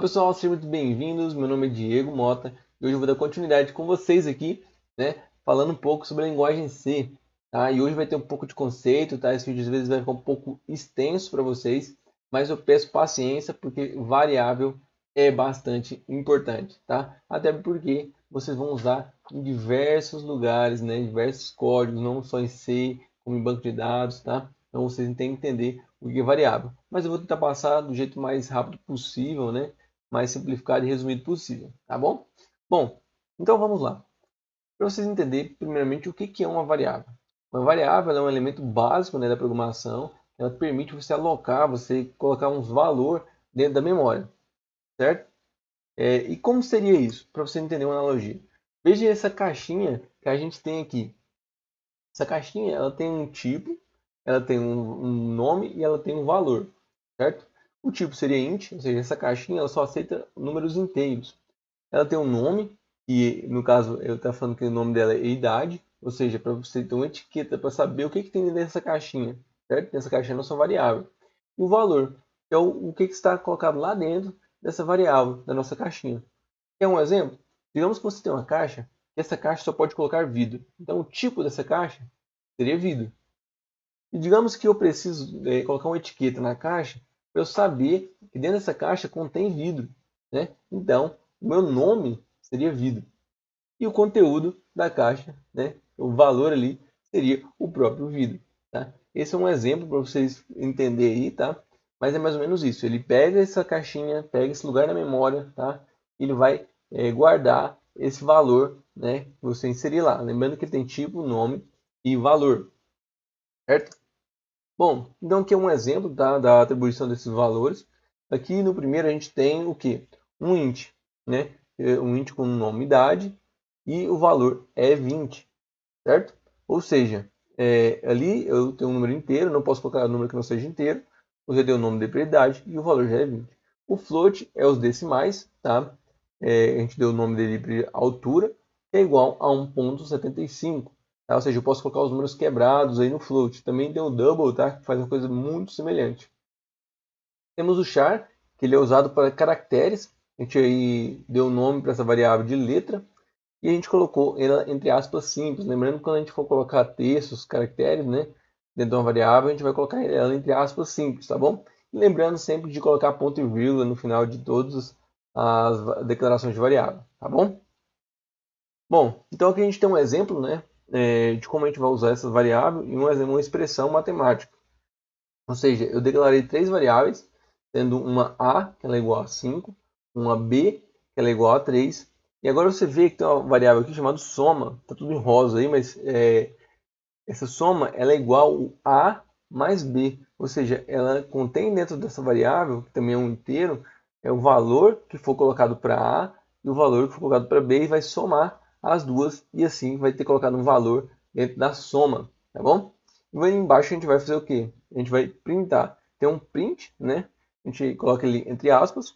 Pessoal, sejam muito bem-vindos. Meu nome é Diego Mota e hoje eu vou dar continuidade com vocês aqui, né, falando um pouco sobre a linguagem C, tá? E hoje vai ter um pouco de conceito, tá? Esse vídeo às vezes vai ficar um pouco extenso para vocês, mas eu peço paciência porque variável é bastante importante, tá? Até porque vocês vão usar em diversos lugares, né, em diversos códigos, não só em C, como em banco de dados, tá? Então vocês têm que entender o que é variável. Mas eu vou tentar passar do jeito mais rápido possível, né? Mais simplificado e resumido possível, tá bom? Bom, então vamos lá. Para vocês entenderem, primeiramente, o que é uma variável. Uma variável é um elemento básico, né, da programação. Ela permite você alocar, você colocar uns valor dentro da memória, certo? E como seria isso? Para você entender uma analogia. Veja essa caixinha que a gente tem aqui. Essa caixinha ela tem um tipo, ela tem um nome e ela tem um valor, certo? O tipo seria int, ou seja, essa caixinha ela só aceita números inteiros. Ela tem um nome, e no caso eu estou falando que o nome dela é idade, ou seja, para você ter uma etiqueta para saber o que tem dentro dessa caixinha, certo? Nessa caixinha não são variável. E o valor, que é o que está colocado lá dentro dessa variável, da nossa caixinha. Quer um exemplo? Digamos que você tem uma caixa, e essa caixa só pode colocar vidro. Então o tipo dessa caixa seria vidro. E digamos que eu preciso colocar uma etiqueta na caixa para eu saber que dentro dessa caixa contém vidro, né? Então, o meu nome seria vidro. E o conteúdo da caixa, né? O valor ali seria o próprio vidro, tá? Esse é um exemplo para vocês entenderem aí, tá? Mas é mais ou menos isso. Ele pega essa caixinha, pega esse lugar na memória, tá? E ele vai guardar esse valor, né? Que você inserir lá. Lembrando que ele tem tipo, nome e valor, certo? Bom, então aqui é um exemplo, tá, da atribuição desses valores. Aqui no primeiro a gente tem o que? Um int, né? Um int com nome e idade e o valor é 20, certo? Ou seja, ali eu tenho um número inteiro, não posso colocar um número que não seja inteiro. Você tem o nome da idade e o valor já é 20. O float é os decimais, tá? A gente deu o nome dele para altura, que é igual a 1,75. Tá? Ou seja, eu posso colocar os números quebrados aí no float. Também tem o double, tá? Que faz uma coisa muito semelhante. Temos o char, que ele é usado para caracteres. A gente aí deu o nome para essa variável de letra. E a gente colocou ela entre aspas simples. Lembrando que quando a gente for colocar textos, caracteres, né? Dentro de uma variável, a gente vai colocar ela entre aspas simples, tá bom? E lembrando sempre de colocar ponto e vírgula no final de todas as declarações de variável, tá bom? Bom, então aqui a gente tem um exemplo, né, de como a gente vai usar essa variável em uma expressão matemática. Ou seja, eu declarei três variáveis, tendo uma A, que ela é igual a 5, uma B, que ela é igual a 3, e agora você vê que tem uma variável aqui chamada soma, está tudo em rosa aí, mas essa soma ela é igual a A mais B, ou seja, ela contém dentro dessa variável, que também é um inteiro, é o valor que for colocado para A e o valor que for colocado para B e vai somar as duas e assim vai ter colocado um valor dentro da soma, tá bom? E aí embaixo a gente vai fazer o quê? A gente vai printar. Tem um print, né? A gente coloca ele entre aspas,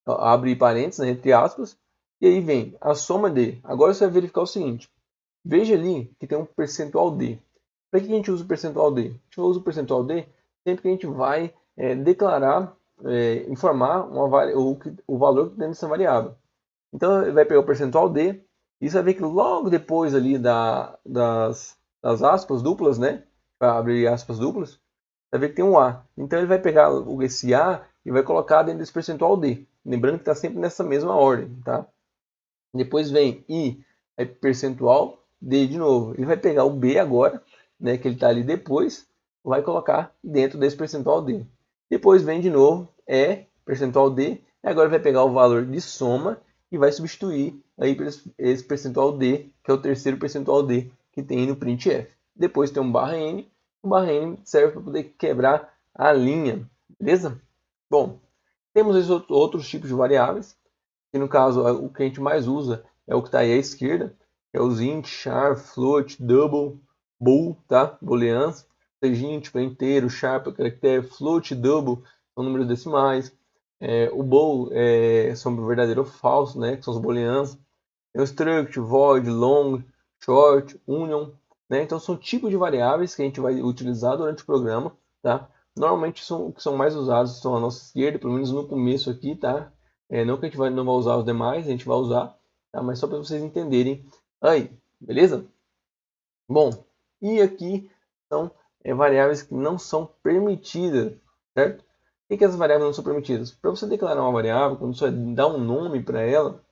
abre parênteses, né, entre aspas, e aí vem a soma de. Agora você vai verificar o seguinte: veja ali que tem um percentual D. Para que a gente usa o percentual D? A gente usa o percentual D sempre que a gente vai declarar, informar o valor que tem nessa variável. Então, ele vai pegar o percentual D e você vai ver que logo depois ali das aspas duplas, né? Para abrir aspas duplas, vai ver que tem um A. Então, ele vai pegar esse A e vai colocar dentro desse percentual D. Lembrando que está sempre nessa mesma ordem, tá? Depois vem I, aí percentual D de novo. Ele vai pegar o B agora, né, que ele está ali depois, vai colocar dentro desse percentual D. Depois vem de novo E, percentual D, e agora vai pegar o valor de soma e vai substituir aí por esse percentual D, que é o terceiro percentual D que tem no printf. Depois tem um barra N, o barra N serve para poder quebrar a linha, beleza? Bom, temos esses outros tipos de variáveis, que no caso o que a gente mais usa é o que está aí à esquerda, que é os int, char, float, double, bool, tá? Booleans, seja int para inteiro, char para caractere, float, double são números decimais, o bool são verdadeiro ou falso, né? Que são os booleans, tem o struct, void, long, short, union, né? Então são tipos de variáveis que a gente vai utilizar durante o programa, tá? Normalmente o que são mais usados estão à nossa esquerda, pelo menos no começo aqui, tá? Não que a gente não vai usar os demais, a gente vai usar, tá? Mas só para vocês entenderem aí, beleza? Bom, e aqui são variáveis que não são permitidas, certo? O que essas variáveis não são permitidas? Para você declarar uma variável, quando você dá um nome para ela,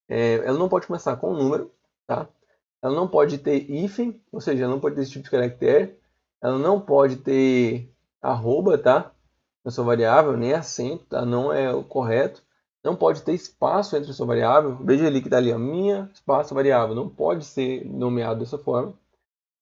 ela não pode começar com um número, tá? Ela não pode ter hífen, ou seja, ela não pode ter esse tipo de caractere. Ela não pode ter arroba, tá? Na sua variável, nem acento, tá? Não é o correto. Não pode ter espaço entre a sua variável. Veja ali que está ali, a minha espaço variável. Não pode ser nomeado dessa forma.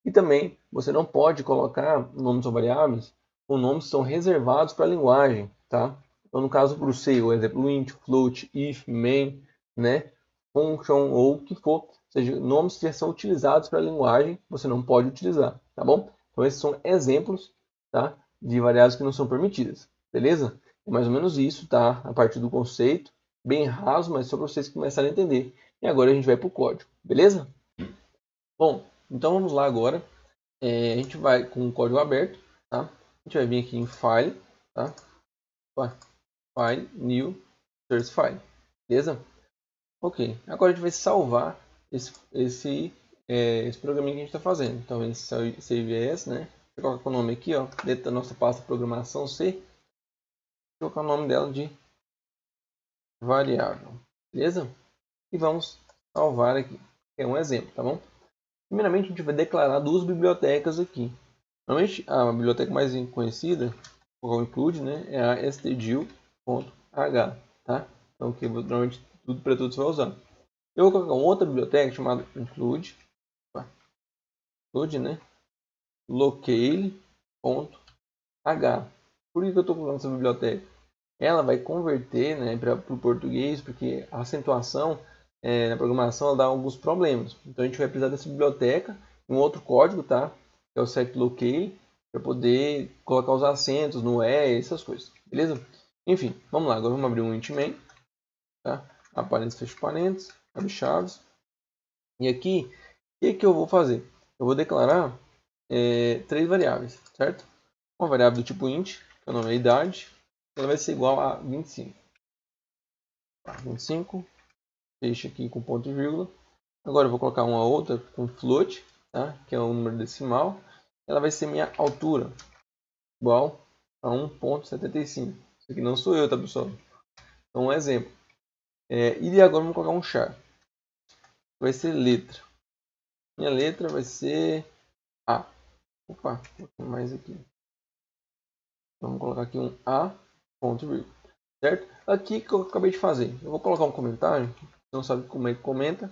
E também, você não pode colocar nomes de variáveis com nomes que são reservados para a linguagem, tá? Então, no caso, para o C, o exemplo int, float, if, main, né? Function ou o que for, ou seja, nomes que já são utilizados para a linguagem, você não pode utilizar, tá bom? Então, esses são exemplos, tá? De variáveis que não são permitidas, beleza? É mais ou menos isso, tá? A partir do conceito, bem raso, mas só para vocês começarem a entender. E agora a gente vai para o código, beleza? Bom, então vamos lá agora. A gente vai com o código aberto, tá? A gente vai vir aqui em File, tá? File, New, Source File, beleza? Ok, agora a gente vai salvar esse programinha que a gente está fazendo. Então, esse Save As, né? Vou colocar o nome aqui, ó, dentro da nossa pasta programação C. Vou colocar o nome dela de variável, beleza? E vamos salvar aqui, é um exemplo, tá bom? Primeiramente, a gente vai declarar duas bibliotecas aqui. Normalmente, a biblioteca mais conhecida, o include, né, é a stdio.h, tá? Então, que normalmente tudo para tudo você vai usar. Eu vou colocar uma outra biblioteca chamada include, né, locale.h. Por que eu estou colocando essa biblioteca? Ela vai converter, né, para o português, porque a acentuação na programação ela dá alguns problemas. Então a gente vai precisar dessa biblioteca, um outro código, tá? Que é o setLocale, para poder colocar os acentos no essas coisas, beleza? Enfim, vamos lá. Agora vamos abrir um int main, tá? Parênteses, fecha parênteses, abre chaves. E aqui, o que eu vou fazer? Eu vou declarar três variáveis, certo? Uma variável do tipo int, que é o nome é idade, ela vai ser igual a 25. 25, fecha aqui com ponto e vírgula. Agora eu vou colocar uma outra com float, tá? Que é um número decimal. Ela vai ser minha altura, igual a 1,75. Isso aqui não sou eu, tá, pessoal? Então, um exemplo. E agora vamos colocar um char. Vai ser letra. Minha letra vai ser A. Opa, mais aqui. Vamos colocar aqui um A, ponto, vírgula. Certo? Aqui que eu acabei de fazer. Eu vou colocar um comentário. Se não sabe como é que comenta,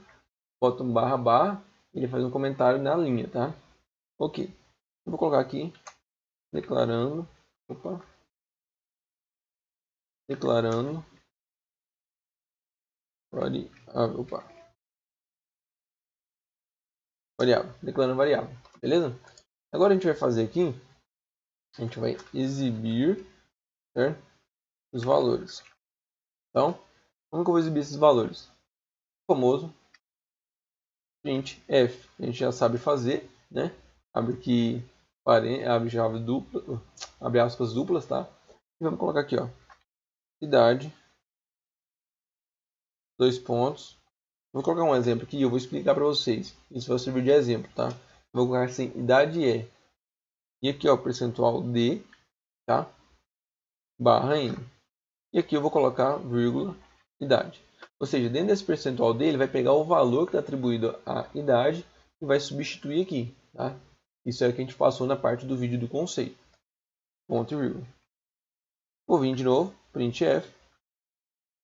bota um barra barra e ele faz um comentário na linha, tá? Ok. Eu vou colocar aqui declarando, declarando variável, declarando variável, beleza? Agora a gente vai fazer aqui, a gente vai exibir, certo? Os valores. Então, como que eu vou exibir esses valores? O famoso printf, a gente já sabe fazer, né? Abre aqui, abre chave dupla, abre aspas duplas, tá? E vamos colocar aqui, ó, idade, dois pontos. Vou colocar um exemplo aqui e eu vou explicar para vocês. Isso vai servir de exemplo, tá? Vou colocar assim, idade é. E aqui, ó, percentual de, tá? Barra N. E aqui eu vou colocar vírgula, idade. Ou seja, dentro desse percentual dele, vai pegar o valor que está atribuído à idade e vai substituir aqui, tá? Isso é o que a gente passou na parte do vídeo do conceito. Ponto e vírgula. Vou vir de novo, printf.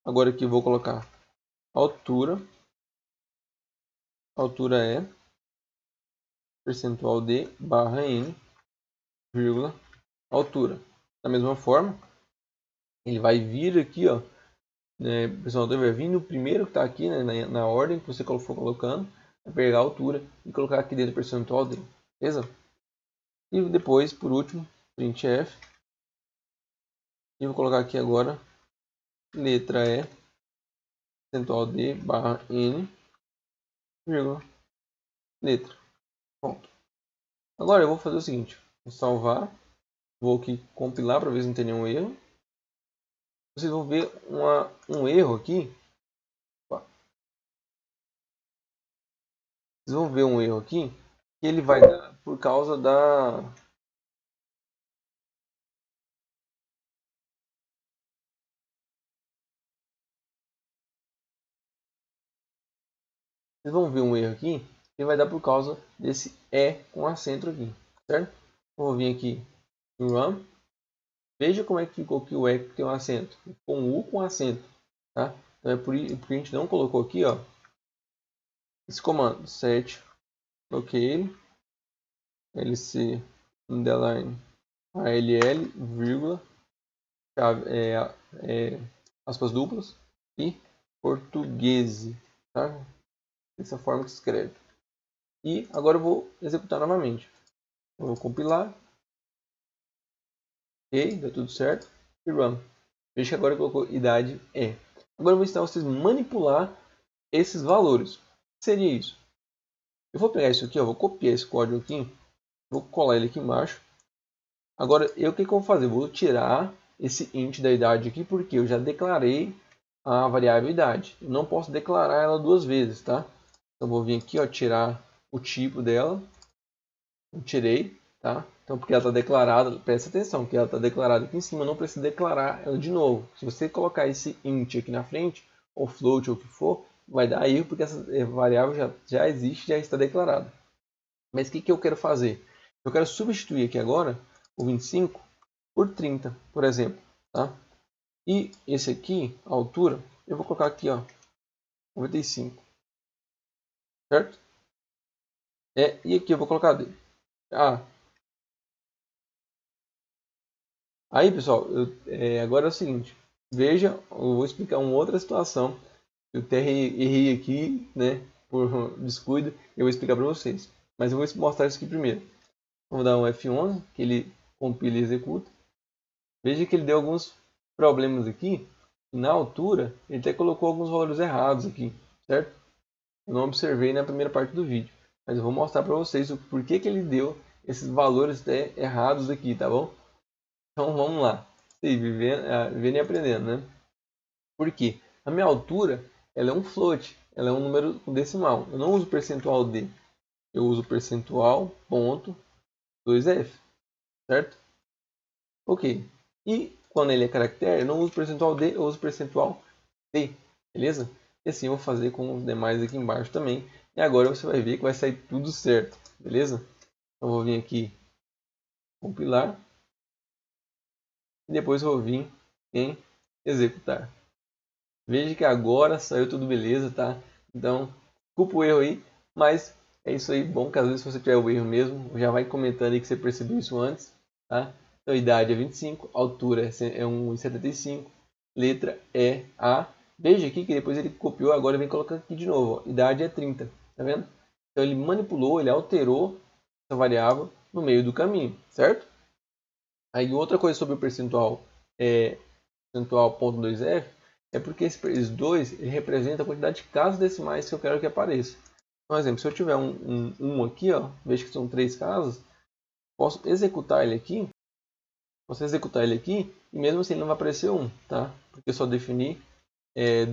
Agora aqui eu vou colocar altura. Altura é percentual de barra N, vírgula, altura. Da mesma forma, ele vai vir aqui, ó, né, o percentual vai vir no primeiro que está aqui, né, na ordem que você for colocando, vai pegar a altura e colocar aqui dentro do percentual dele, beleza? E depois, por último, printf. E vou colocar aqui agora, letra E, percentual de barra N, vírgula, letra. Pronto. Agora eu vou fazer o seguinte, vou salvar, vou aqui compilar para ver se não tem nenhum erro. vocês vão ver um erro aqui. Vocês vão ver um erro aqui que ele vai dar por causa da... Vocês vão ver um erro aqui que vai dar por causa desse E com acento aqui, certo? Vou vir aqui em Run. Veja como é que ficou aqui o E que tem um acento. Com U com acento, tá? Então é porque a gente não colocou aqui, ó, esse comando set locale lc underline all vírgula aspas duplas e português, tá? Dessa forma que se escreve. E agora eu vou executar novamente. Eu vou compilar. Ok, deu tudo certo. E run. Veja que agora colocou idade é. Agora eu vou ensinar vocês a manipular esses valores. O que seria isso? Eu vou pegar isso aqui, ó, vou copiar esse código aqui, vou colar ele aqui embaixo. Agora, o que eu vou fazer? Eu vou tirar esse int da idade aqui, porque eu já declarei a variável idade. Eu não posso declarar ela duas vezes, tá? Então, eu vou vir aqui, ó, tirar o tipo dela. Eu tirei, tá? Então, porque ela está declarada, presta atenção, que ela está declarada aqui em cima, eu não preciso declarar ela de novo. Se você colocar esse int aqui na frente, ou float, ou o que for, vai dar erro, porque essa variável já existe, já está declarada. Mas o que eu quero fazer? Eu quero substituir aqui agora o 25 por 30, por exemplo, tá? E esse aqui, a altura, eu vou colocar aqui, ó, 95, certo? E aqui eu vou colocar D. Aí, pessoal, agora é o seguinte. Veja, eu vou explicar uma outra situação. Eu até errei aqui, né, por descuido. Eu vou explicar para vocês. Mas eu vou mostrar isso aqui primeiro. Vamos dar um F11, que ele compila e executa. Veja que ele deu alguns problemas aqui. Na altura, ele até colocou alguns valores errados aqui, certo? Eu não observei na primeira parte do vídeo. Mas eu vou mostrar para vocês o porquê que ele deu esses valores até errados aqui, tá bom? Então vamos lá. Sim, vivendo e aprendendo, né? Por quê? A minha altura ela é um float, ela é um número decimal. Eu não uso percentual D, eu uso percentual ponto 2F, certo? Ok. E quando ele é caractere, eu não uso percentual D, eu uso percentual T, beleza? E assim eu vou fazer com os demais aqui embaixo também. E agora você vai ver que vai sair tudo certo, beleza? Então eu vou vir aqui compilar e depois eu vou vir em executar. Veja que agora saiu tudo beleza, tá? Então, desculpa o erro aí, mas é isso aí. Bom que às vezes se você tiver o erro mesmo, já vai comentando aí que você percebeu isso antes, tá? Então, idade é 25, altura é 1,75, letra é A. Veja aqui que depois ele copiou, agora vem colocando aqui de novo, ó, idade é 30, tá vendo? Então, ele manipulou, ele alterou essa variável no meio do caminho, certo? Aí, outra coisa sobre o percentual, percentual .2f, é porque esses dois ele representa a quantidade de casas decimais que eu quero que apareça. Por exemplo, se eu tiver um aqui, ó, veja que são 3 casas, posso executar ele aqui, e mesmo assim ele não vai aparecer 1, tá? Porque eu só defini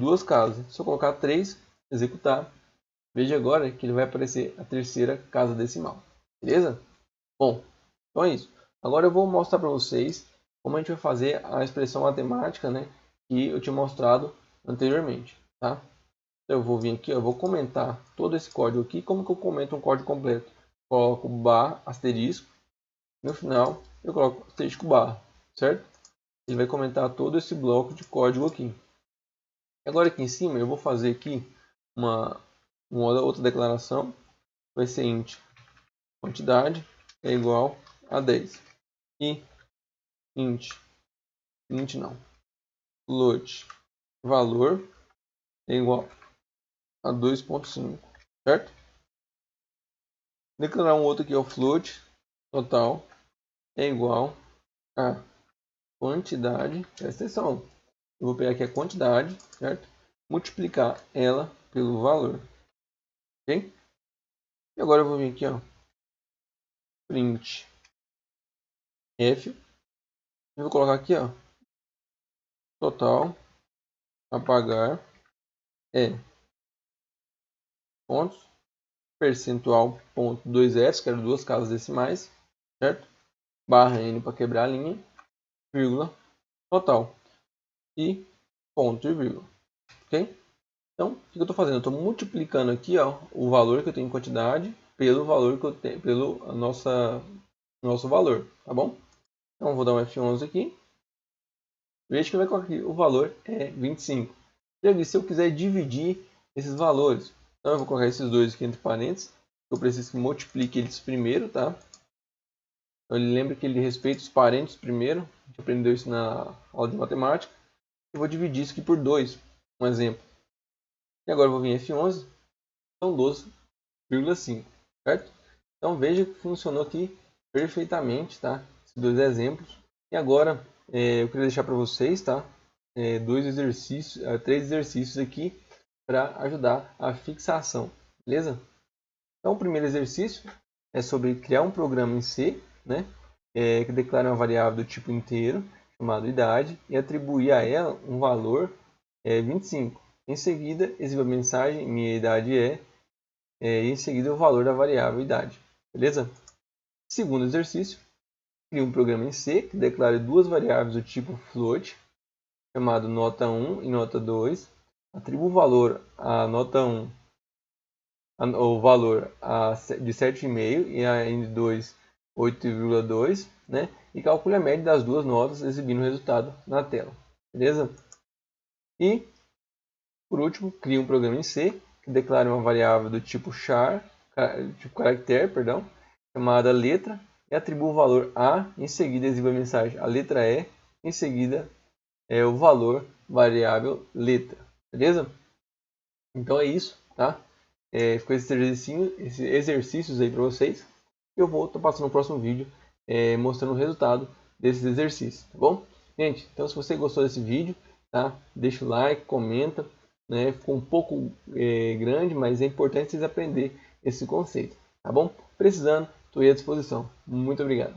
2 casas. Se eu colocar 3, executar, veja agora que ele vai aparecer a terceira casa decimal. Beleza? Bom, então é isso. Agora eu vou mostrar para vocês como a gente vai fazer a expressão matemática, né, que eu tinha mostrado anteriormente, tá? Então, eu vou vir aqui, eu vou comentar todo esse código aqui. Como que eu comento um código completo? Coloco barra, asterisco, no final eu coloco asterisco barra, certo? Ele vai comentar todo esse bloco de código aqui. Agora aqui em cima eu vou fazer aqui uma outra declaração, vai ser int quantidade é igual a 10 e int não, float valor é igual a 2,5, certo? Declarar um outro aqui é o float total é igual a quantidade, presta atenção, eu vou pegar aqui a quantidade, certo? Multiplicar ela pelo valor, ok? E agora eu vou vir aqui, ó, print f, e vou colocar aqui, ó, total a pagar é pontos, percentual, ponto 2s, quero duas casas decimais, certo? Barra N para quebrar a linha, vírgula, total e ponto e vírgula, ok? Então, o que eu estou fazendo? Eu estou multiplicando aqui, ó, o valor que eu tenho em quantidade pelo valor que eu tenho, pelo nosso valor, tá bom? Então, vou dar um F11 aqui. Veja que vai colocar aqui, o valor é 25. E aqui, se eu quiser dividir esses valores, então eu vou colocar esses dois aqui entre parênteses. Eu preciso que multiplique eles primeiro, tá? Então, ele lembra que ele respeita os parênteses primeiro. A gente aprendeu isso na aula de matemática. Eu vou dividir isso aqui por 2, um exemplo. E agora eu vou vir em F11, são 12,5, certo? Então veja que funcionou aqui perfeitamente, tá? Esses dois exemplos. E agora eu queria deixar para vocês, tá? Três exercícios aqui para ajudar a fixação, beleza? Então o primeiro exercício é sobre criar um programa em C, né? Que declara uma variável do tipo inteiro, chamado idade, e atribuir a ela um valor 25. Em seguida, exiba a mensagem minha idade e em seguida o valor da variável idade, beleza? Segundo exercício, crie um programa em C que declare duas variáveis do tipo float, chamado nota 1 e nota 2, atribua o valor a nota 1, o valor de 7,5 e a N2 8,2, né? E calcule a média das duas notas exibindo o resultado na tela, beleza? E, por último, crie um programa em C que declare uma variável do tipo char, tipo caractere, perdão, chamada letra, e atribua o valor A, em seguida exiba a mensagem a letra E, em seguida o valor variável letra, beleza? Então é isso, tá? Ficou esses exercícios aí para vocês. Eu vou estar passando no próximo vídeo mostrando o resultado desses exercícios, tá bom? Gente, então se você gostou desse vídeo, tá? Deixa o like, comenta, né? Ficou um pouco grande, mas é importante vocês aprenderem esse conceito, tá bom? Precisando, estou aí à disposição. Muito obrigado.